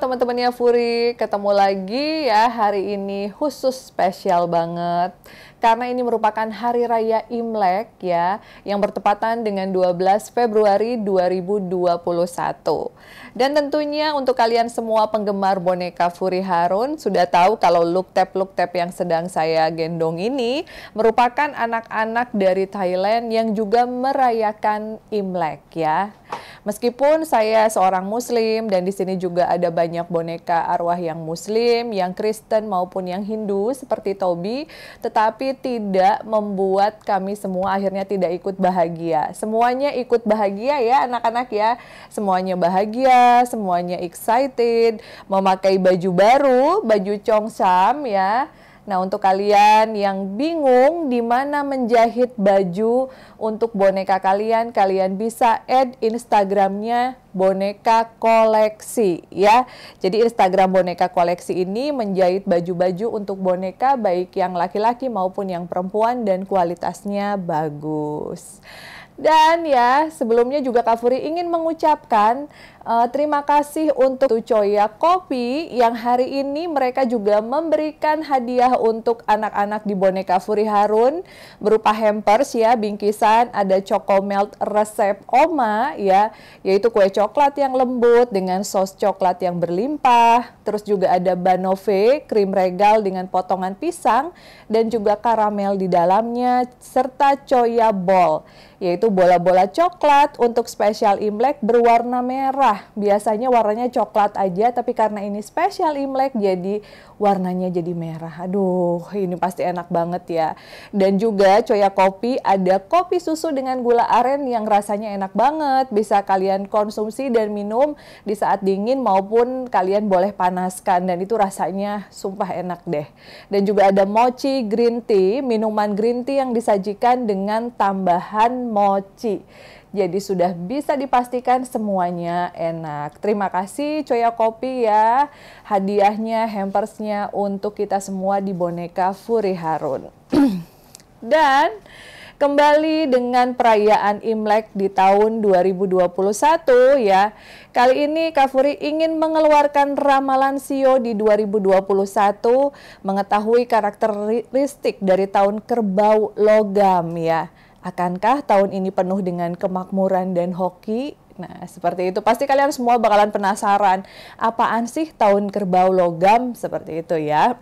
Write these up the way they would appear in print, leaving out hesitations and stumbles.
teman-temannya Furi, ketemu lagi ya hari ini khusus spesial banget. Karena ini merupakan Hari Raya Imlek ya, yang bertepatan dengan 12 Februari 2021. Dan tentunya untuk kalian semua penggemar boneka Furi Harun, sudah tahu kalau look tap yang sedang saya gendong ini merupakan anak-anak dari Thailand yang juga merayakan Imlek ya. Meskipun saya seorang Muslim dan di sini juga ada banyak boneka arwah yang Muslim, yang Kristen maupun yang Hindu seperti Toby, tetapi tidak membuat kami semua akhirnya tidak ikut bahagia. Semuanya ikut bahagia ya anak-anak ya. Semuanya bahagia, semuanya excited, memakai baju baru, baju Cheongsam ya. Nah, untuk kalian yang bingung di mana menjahit baju untuk boneka kalian, kalian bisa add Instagramnya boneka koleksi ya. Jadi Instagram boneka koleksi ini menjahit baju-baju untuk boneka baik yang laki-laki maupun yang perempuan dan kualitasnya bagus. Dan ya, sebelumnya juga Kak Furi ingin mengucapkan terima kasih untuk Choya Kopi yang hari ini mereka juga memberikan hadiah untuk anak-anak di boneka Furi Harun berupa hampers ya, bingkisan, ada Choco Melt resep Oma ya, yaitu kue coklat yang lembut dengan sos coklat yang berlimpah, terus juga ada Banove, krim regal dengan potongan pisang dan juga karamel di dalamnya, serta Choya Ball, yaitu bola-bola coklat untuk spesial Imlek berwarna merah. Biasanya warnanya coklat aja, tapi karena ini spesial Imlek jadi warnanya jadi merah. Aduh, ini pasti enak banget ya. Dan juga Choya Kopi ada kopi susu dengan gula aren yang rasanya enak banget. Bisa kalian konsumsi dan minum di saat dingin maupun kalian boleh panaskan, dan itu rasanya sumpah enak deh. Dan juga ada mochi green tea, minuman green tea yang disajikan dengan tambahan mochi. Jadi sudah bisa dipastikan semuanya enak. Terima kasih Choya Kopi ya. Hadiahnya, hampersnya untuk kita semua di boneka Furi Harun. Dan kembali dengan perayaan Imlek di tahun 2021 ya. Kali ini Kak Furi ingin mengeluarkan ramalan Sio di 2021, mengetahui karakteristik dari tahun kerbau logam ya. Akankah tahun ini penuh dengan kemakmuran dan hoki? Nah, seperti itu. Pasti kalian semua bakalan penasaran, apaan sih tahun kerbau logam? Seperti itu ya.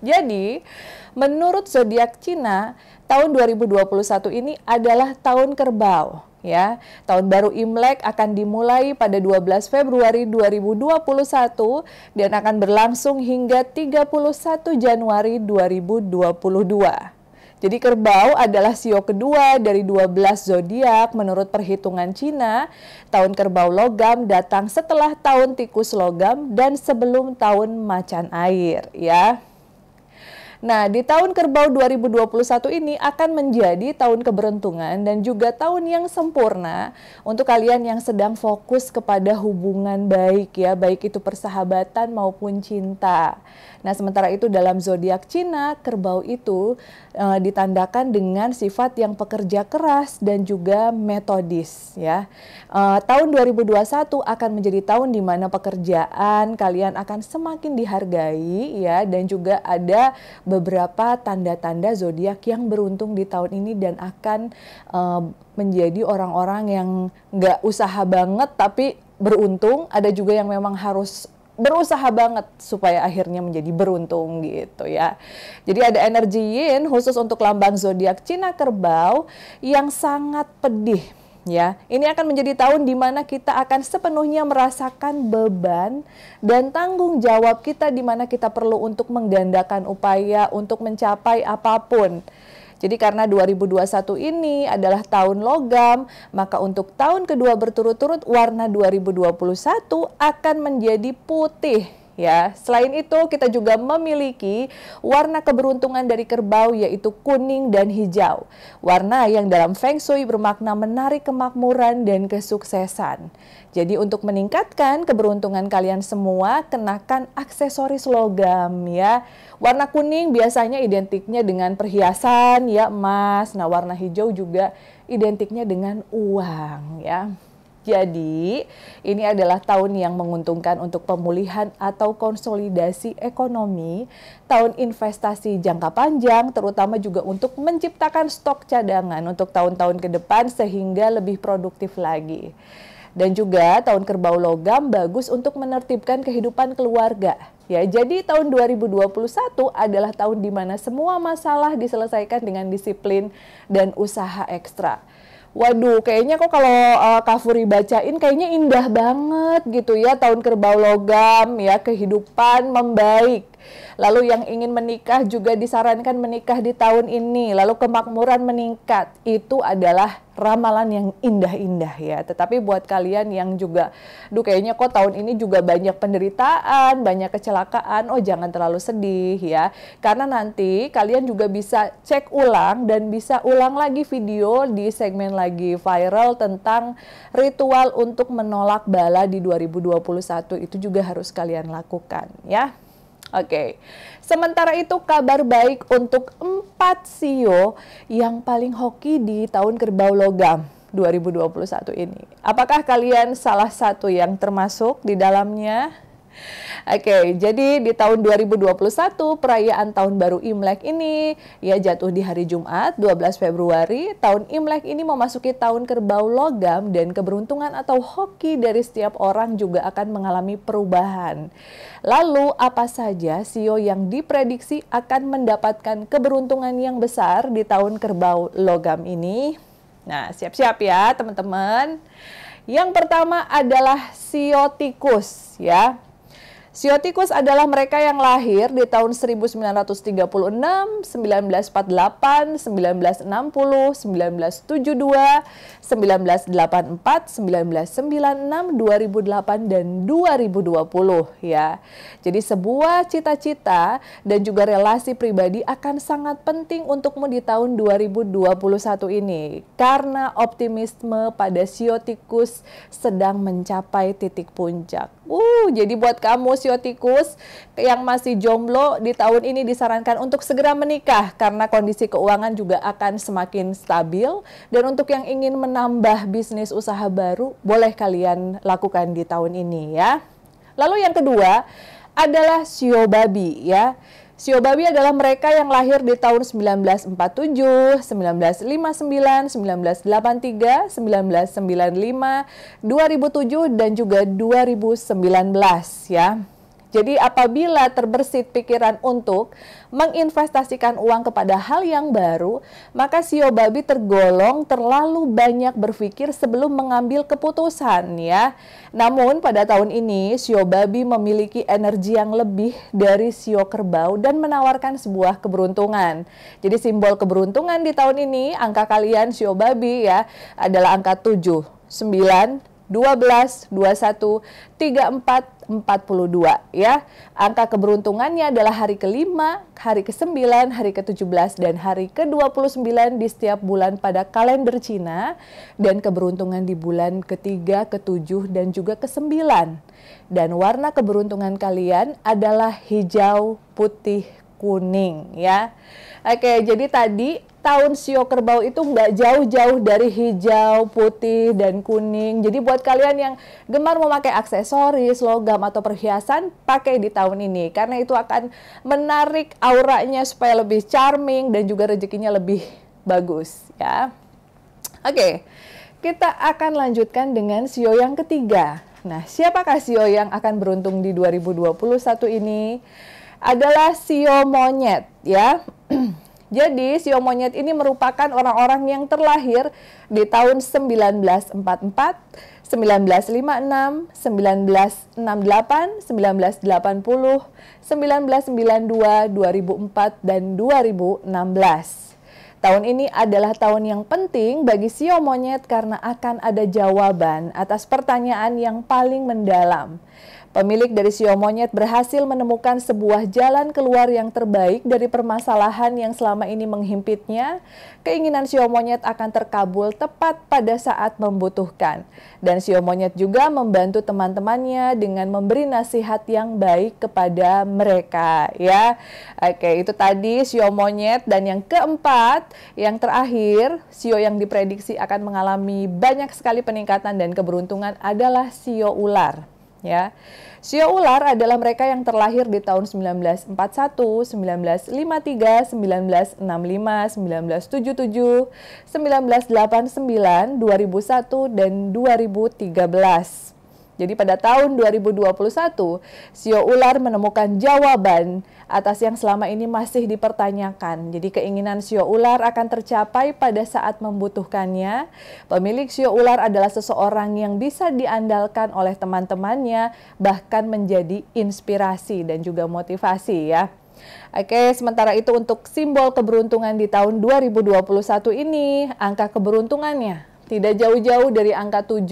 Jadi, menurut zodiak Cina, tahun 2021 ini adalah tahun kerbau. Ya, tahun baru Imlek akan dimulai pada 12 Februari 2021 dan akan berlangsung hingga 31 Januari 2022. Jadi kerbau adalah sio kedua dari 12 zodiak menurut perhitungan Cina. Tahun kerbau logam datang setelah tahun tikus logam dan sebelum tahun macan air ya. Nah, di tahun kerbau 2021 ini akan menjadi tahun keberuntungan dan juga tahun yang sempurna untuk kalian yang sedang fokus kepada hubungan baik ya, baik itu persahabatan maupun cinta. Nah, sementara itu dalam zodiak Cina, kerbau itu ditandakan dengan sifat yang pekerja keras dan juga metodis ya. Tahun 2021 akan menjadi tahun di mana pekerjaan kalian akan semakin dihargai ya, dan juga ada beberapa tanda-tanda zodiak yang beruntung di tahun ini dan akan menjadi orang-orang yang nggak usaha banget tapi beruntung. Ada juga yang memang harus berusaha banget supaya akhirnya menjadi beruntung gitu ya. Jadi ada energi yin khusus untuk lambang zodiak Cina kerbau yang sangat pedih ya. Ini akan menjadi tahun di mana kita akan sepenuhnya merasakan beban dan tanggung jawab kita, di mana kita perlu untuk menggandakan upaya untuk mencapai apapun. Jadi karena 2021 ini adalah tahun logam, maka untuk tahun kedua berturut-turut warna 2021 akan menjadi putih. Ya, selain itu kita juga memiliki warna keberuntungan dari kerbau yaitu kuning dan hijau. Warna yang dalam Feng Shui bermakna menarik kemakmuran dan kesuksesan. Jadi untuk meningkatkan keberuntungan kalian semua, kenakan aksesoris logam ya. Warna kuning biasanya identiknya dengan perhiasan ya, emas. Nah, warna hijau juga identiknya dengan uang ya. Jadi, ini adalah tahun yang menguntungkan untuk pemulihan atau konsolidasi ekonomi, tahun investasi jangka panjang, terutama juga untuk menciptakan stok cadangan untuk tahun-tahun ke depan sehingga lebih produktif lagi. Dan juga tahun kerbau logam bagus untuk menertibkan kehidupan keluarga. Ya, jadi tahun 2021 adalah tahun di mana semua masalah diselesaikan dengan disiplin dan usaha ekstra. Waduh, kayaknya kok kalau Kak Furi bacain kayaknya indah banget gitu ya, tahun kerbau logam ya, kehidupan membaik. Lalu yang ingin menikah juga disarankan menikah di tahun ini, lalu kemakmuran meningkat. Itu adalah ramalan yang indah-indah ya. Tetapi buat kalian yang juga, kayaknya kok tahun ini juga banyak penderitaan, banyak kecelakaan, oh jangan terlalu sedih ya. Karena nanti kalian juga bisa cek ulang dan bisa ulang lagi video di segmen lagi viral tentang ritual untuk menolak bala di 2021. Itu juga harus kalian lakukan ya. Oke, sementara itu kabar baik untuk 4 CEO yang paling hoki di tahun kerbau logam 2021 ini. Apakah kalian salah satu yang termasuk di dalamnya? Oke, jadi di tahun 2021 perayaan Tahun Baru Imlek ini ya jatuh di hari Jumat 12 Februari. Tahun Imlek ini memasuki tahun kerbau logam dan keberuntungan atau hoki dari setiap orang juga akan mengalami perubahan. Lalu apa saja CEO yang diprediksi akan mendapatkan keberuntungan yang besar di tahun kerbau logam ini? Nah, siap-siap ya teman-teman. Yang pertama adalah CEO tikus ya. CEO tikus adalah mereka yang lahir di tahun 1936, 1948, 1960, 1972, 1984, 1996, 2008, dan 2020 ya. Jadi sebuah cita-cita dan juga relasi pribadi akan sangat penting untukmu di tahun 2021 ini. Karena optimisme pada CEO tikus sedang mencapai titik puncak. Jadi buat kamu CEO tikus yang masih jomblo di tahun ini disarankan untuk segera menikah karena kondisi keuangan juga akan semakin stabil. Dan untuk yang ingin menambah bisnis usaha baru, boleh kalian lakukan di tahun ini ya. Lalu yang kedua adalah CEO babi ya. CEO babi adalah mereka yang lahir di tahun 1947, 1959, 1983, 1995, 2007, dan juga 2019 ya. Jadi apabila terbersit pikiran untuk menginvestasikan uang kepada hal yang baru, maka CEO babi tergolong terlalu banyak berpikir sebelum mengambil keputusan ya. Namun pada tahun ini CEO babi memiliki energi yang lebih dari CEO kerbau dan menawarkan sebuah keberuntungan. Jadi simbol keberuntungan di tahun ini, angka kalian CEO babi ya adalah angka 7, 9, 12, 21, 34, 42 ya. Angka keberuntungannya adalah hari ke-5, hari ke-9, hari ke-17, dan hari ke-29 di setiap bulan pada kalender Cina, dan keberuntungan di bulan ke-3, ke-7, dan juga ke-9. Dan warna keberuntungan kalian adalah hijau, putih, kuning ya. Oke, jadi tadi tahun CEO kerbau itu nggak jauh-jauh dari hijau, putih, dan kuning. Jadi buat kalian yang gemar memakai aksesoris, logam, atau perhiasan, pakai di tahun ini. Karena itu akan menarik auranya supaya lebih charming dan juga rezekinya lebih bagus ya. Oke, kita akan lanjutkan dengan CEO yang ketiga. Nah, siapakah CEO yang akan beruntung di 2021 ini? Adalah CEO monyet ya. Jadi CEO monyet ini merupakan orang-orang yang terlahir di tahun 1944, 1956, 1968, 1980, 1992, 2004, dan 2016. Tahun ini adalah tahun yang penting bagi CEO monyet karena akan ada jawaban atas pertanyaan yang paling mendalam. Pemilik dari sio monyet berhasil menemukan sebuah jalan keluar yang terbaik dari permasalahan yang selama ini menghimpitnya. Keinginan sio monyet akan terkabul tepat pada saat membutuhkan. Dan sio monyet juga membantu teman-temannya dengan memberi nasihat yang baik kepada mereka, ya. Oke, itu tadi sio monyet. Dan yang keempat, yang terakhir, sio yang diprediksi akan mengalami banyak sekali peningkatan dan keberuntungan adalah sio ular. Ya, sio ular adalah mereka yang terlahir di tahun 1941, 1953, 1965, 1977, 1989, 2001, dan 2013. Jadi pada tahun 2021, sio ular menemukan jawaban atas yang selama ini masih dipertanyakan. Jadi keinginan sio ular akan tercapai pada saat membutuhkannya. Pemilik sio ular adalah seseorang yang bisa diandalkan oleh teman-temannya, bahkan menjadi inspirasi dan juga motivasi, ya. Oke, sementara itu untuk simbol keberuntungan di tahun 2021 ini, angka keberuntungannya tidak jauh-jauh dari angka 7,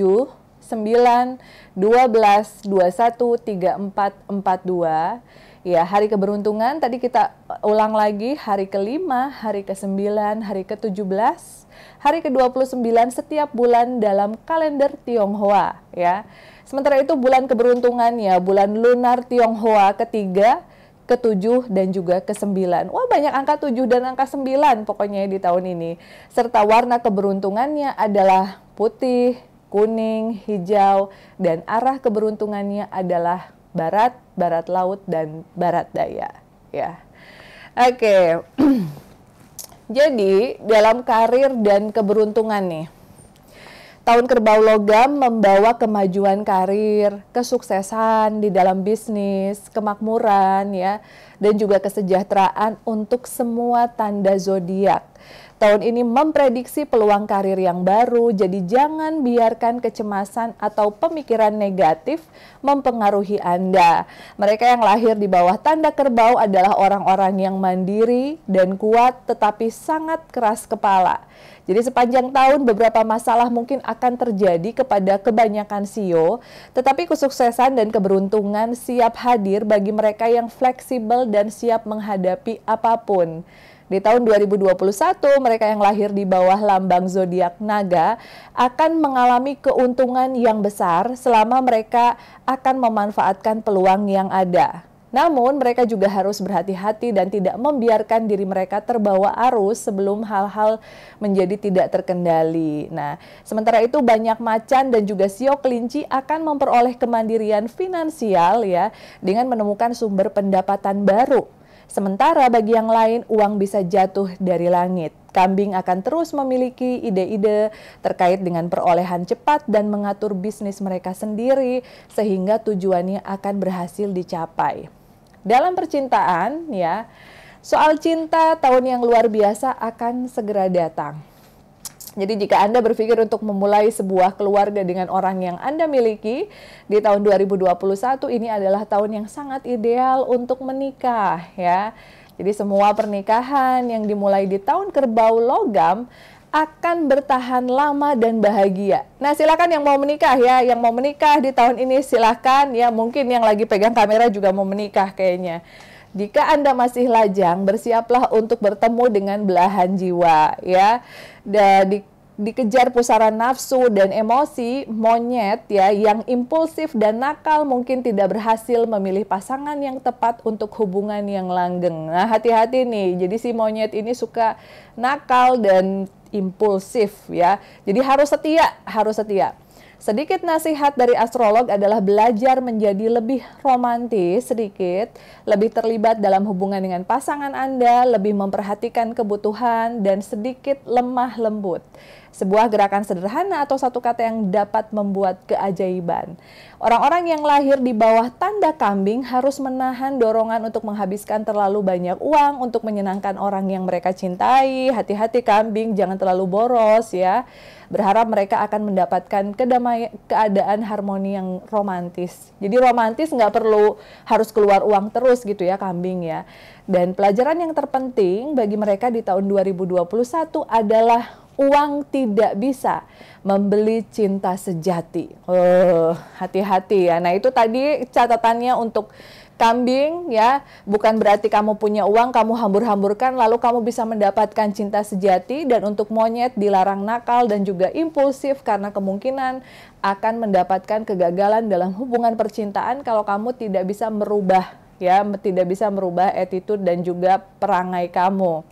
9, 12, 21, 34, 42. Ya, hari keberuntungan tadi kita ulang lagi, hari ke-5, hari ke-9, hari ke-17, hari ke-29 setiap bulan dalam kalender Tionghoa, ya. Sementara itu bulan keberuntungannya bulan lunar Tionghoa ketiga, ke-7 dan juga ke-9. Wah, banyak angka 7 dan angka 9 pokoknya di tahun ini. Serta warna keberuntungannya adalah putih, kuning, hijau, dan arah keberuntungannya adalah barat, barat laut, dan barat daya. Ya, oke. Jadi dalam karir dan keberuntungan nih, tahun kerbau logam membawa kemajuan karir, kesuksesan di dalam bisnis, kemakmuran, ya, dan juga kesejahteraan untuk semua tanda zodiak. Tahun ini memprediksi peluang karir yang baru, jadi jangan biarkan kecemasan atau pemikiran negatif mempengaruhi Anda. Mereka yang lahir di bawah tanda kerbau adalah orang-orang yang mandiri dan kuat tetapi sangat keras kepala. Jadi sepanjang tahun beberapa masalah mungkin akan terjadi kepada kebanyakan sio, tetapi kesuksesan dan keberuntungan siap hadir bagi mereka yang fleksibel dan siap menghadapi apapun. Di tahun 2021, mereka yang lahir di bawah lambang zodiak naga akan mengalami keuntungan yang besar selama mereka akan memanfaatkan peluang yang ada. Namun, mereka juga harus berhati-hati dan tidak membiarkan diri mereka terbawa arus sebelum hal-hal menjadi tidak terkendali. Nah, sementara itu banyak macan dan juga sio kelinci akan memperoleh kemandirian finansial, ya, dengan menemukan sumber pendapatan baru. Sementara bagi yang lain, uang bisa jatuh dari langit. Kambing akan terus memiliki ide-ide terkait dengan perolehan cepat dan mengatur bisnis mereka sendiri sehingga tujuannya akan berhasil dicapai. Dalam percintaan, ya, soal cinta tahun yang luar biasa akan segera datang. Jadi jika Anda berpikir untuk memulai sebuah keluarga dengan orang yang Anda miliki, di tahun 2021 ini adalah tahun yang sangat ideal untuk menikah, ya. Jadi semua pernikahan yang dimulai di tahun kerbau logam akan bertahan lama dan bahagia. Nah, silakan yang mau menikah, ya, yang mau menikah di tahun ini silakan, ya, mungkin yang lagi pegang kamera juga mau menikah kayaknya. Jika Anda masih lajang, bersiaplah untuk bertemu dengan belahan jiwa, ya. Dikejar pusaran nafsu dan emosi, monyet, ya, yang impulsif dan nakal mungkin tidak berhasil memilih pasangan yang tepat untuk hubungan yang langgeng. Nah, hati-hati nih. Jadi si monyet ini suka nakal dan impulsif, ya. Jadi harus setia, harus setia. Sedikit nasihat dari astrolog adalah belajar menjadi lebih romantis sedikit, lebih terlibat dalam hubungan dengan pasangan Anda, lebih memperhatikan kebutuhan, dan sedikit lemah lembut. Sebuah gerakan sederhana atau satu kata yang dapat membuat keajaiban. Orang-orang yang lahir di bawah tanda kambing harus menahan dorongan untuk menghabiskan terlalu banyak uang untuk menyenangkan orang yang mereka cintai. Hati-hati kambing, jangan terlalu boros, ya. Berharap mereka akan mendapatkan keadaan harmoni yang romantis. Jadi romantis nggak perlu harus keluar uang terus gitu ya kambing, ya. Dan pelajaran yang terpenting bagi mereka di tahun 2021 adalah uang tidak bisa membeli cinta sejati. Hati-hati ya. Nah, itu tadi catatannya untuk kambing ya, bukan berarti kamu punya uang, kamu hambur-hamburkan lalu kamu bisa mendapatkan cinta sejati. Dan untuk monyet dilarang nakal dan juga impulsif karena kemungkinan akan mendapatkan kegagalan dalam hubungan percintaan kalau kamu tidak bisa merubah ya, tidak bisa merubah attitude dan juga perangai kamu.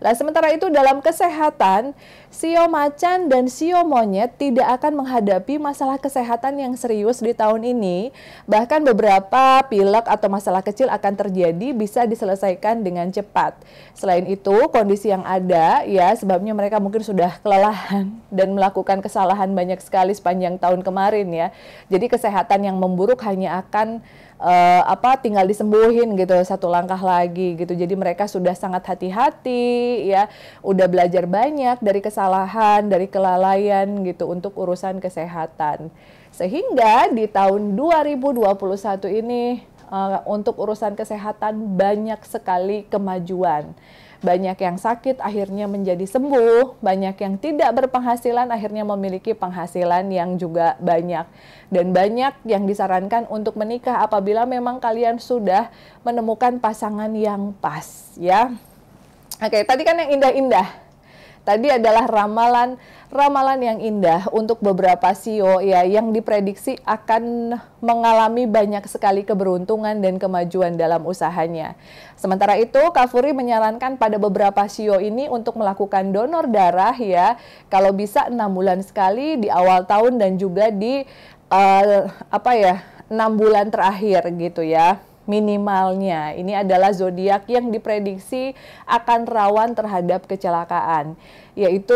Nah, sementara itu dalam kesehatan, sio macan dan sio monyet tidak akan menghadapi masalah kesehatan yang serius di tahun ini. Bahkan beberapa pilek atau masalah kecil akan terjadi bisa diselesaikan dengan cepat. Selain itu, kondisi yang ada ya sebabnya mereka mungkin sudah kelelahan dan melakukan kesalahan banyak sekali sepanjang tahun kemarin ya. Jadi kesehatan yang memburuk hanya akan tinggal disembuhin gitu satu langkah lagi gitu. Jadi mereka sudah sangat hati-hati ya, udah belajar banyak dari kesalahan, dari kelalaian gitu untuk urusan kesehatan. Sehingga di tahun 2021 ini untuk urusan kesehatan banyak sekali kemajuan. Banyak yang sakit akhirnya menjadi sembuh, banyak yang tidak berpenghasilan akhirnya memiliki penghasilan yang juga banyak. Dan banyak yang disarankan untuk menikah apabila memang kalian sudah menemukan pasangan yang pas ya. Oke, tadi kan yang indah-indah. Tadi adalah ramalan yang indah untuk beberapa sio ya yang diprediksi akan mengalami banyak sekali keberuntungan dan kemajuan dalam usahanya. Sementara itu, Kak Furi menyarankan pada beberapa sio ini untuk melakukan donor darah ya, kalau bisa 6 bulan sekali di awal tahun dan juga di 6 bulan terakhir gitu ya. Minimalnya ini adalah zodiak yang diprediksi akan rawan terhadap kecelakaan, yaitu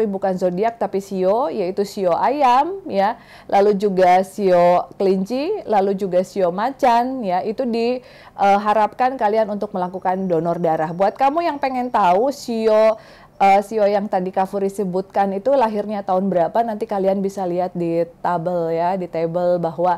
bukan zodiak tapi sio, yaitu sio ayam ya, lalu juga sio kelinci, lalu juga sio macan ya. Itu diharapkan kalian untuk melakukan donor darah. Buat kamu yang pengen tahu sio yang tadi Kak Furi sebutkan itu lahirnya tahun berapa, nanti kalian bisa lihat di tabel ya, di table bahwa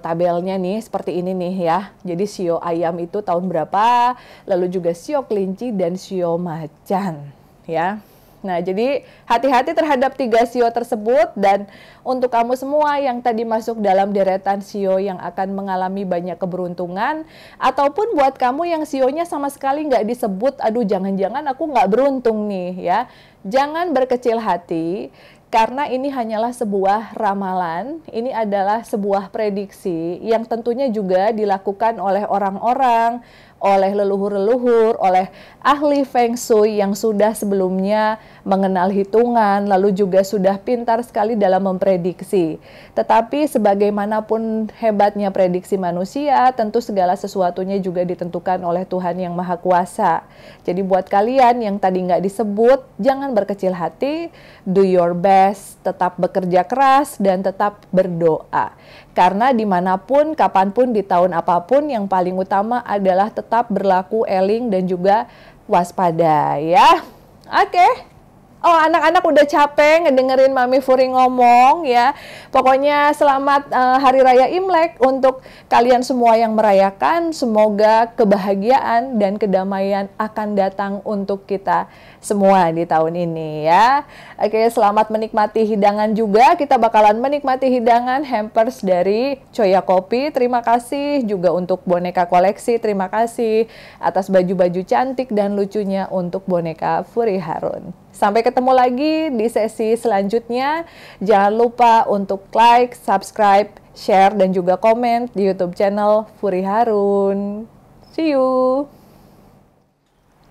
tabelnya nih seperti ini nih ya. Jadi sio ayam itu tahun berapa, lalu juga sio kelinci dan sio macan ya. Nah, jadi hati-hati terhadap 3 sio tersebut. Dan untuk kamu semua yang tadi masuk dalam deretan sio yang akan mengalami banyak keberuntungan, ataupun buat kamu yang sionya sama sekali nggak disebut, aduh jangan-jangan aku nggak beruntung nih ya, jangan berkecil hati. Karena ini hanyalah sebuah ramalan, ini adalah sebuah prediksi yang tentunya juga dilakukan oleh orang-orang, oleh leluhur-leluhur, oleh ahli Feng Shui yang sudah sebelumnya mengenal hitungan, lalu juga sudah pintar sekali dalam memprediksi. Tetapi sebagaimanapun hebatnya prediksi manusia, tentu segala sesuatunya juga ditentukan oleh Tuhan yang Maha Kuasa. Jadi buat kalian yang tadi nggak disebut, jangan berkecil hati, do your best, tetap bekerja keras, dan tetap berdoa. Karena dimanapun, kapanpun, di tahun apapun, yang paling utama adalah tetap berlaku eling dan juga waspada ya. Oke. Oh, anak-anak udah capek ngedengerin Mami Furi ngomong ya. Pokoknya selamat Hari Raya Imlek untuk kalian semua yang merayakan. Semoga kebahagiaan dan kedamaian akan datang untuk kita semua di tahun ini ya. Oke, selamat menikmati hidangan juga. Kita bakalan menikmati hidangan hampers dari Choya Kopi. Terima kasih juga untuk boneka koleksi. Terima kasih atas baju-baju cantik dan lucunya untuk boneka Furi Harun. Sampai ketemu lagi di sesi selanjutnya. Jangan lupa untuk like, subscribe, share, dan juga komen di YouTube channel Furi Harun. See you!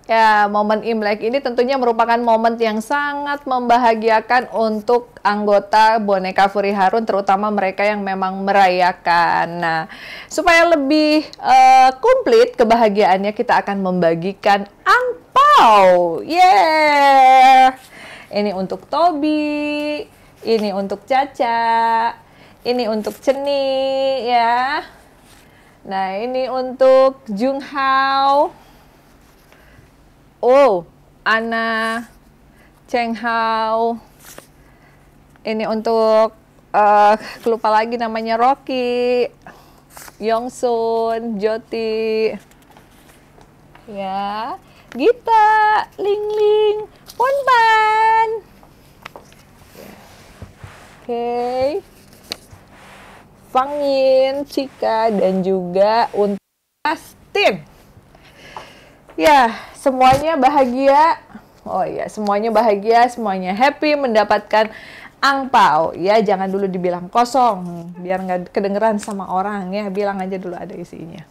Ya, momen Imlek ini tentunya merupakan momen yang sangat membahagiakan untuk anggota boneka Furi Harun, terutama mereka yang memang merayakan. Nah, supaya lebih komplit kebahagiaannya, kita akan membagikan angpau. Yeah! Ini untuk Tobi, ini untuk Caca, ini untuk Ceni, ya. Nah, ini untuk Jung Hao. Oh, Ana, Cheng Hao. Ini untuk lupa lagi namanya, Rocky, Yongsun, Joti. Ya, Gita, Ling Ling, Ponpan. Oke. Fangin, Cika, dan juga untuk Justin. Ya, semuanya bahagia. Oh iya, semuanya bahagia, semuanya happy mendapatkan angpau. Ya, jangan dulu dibilang kosong, biar nggak kedengeran sama orang ya. Bilang aja dulu ada isinya.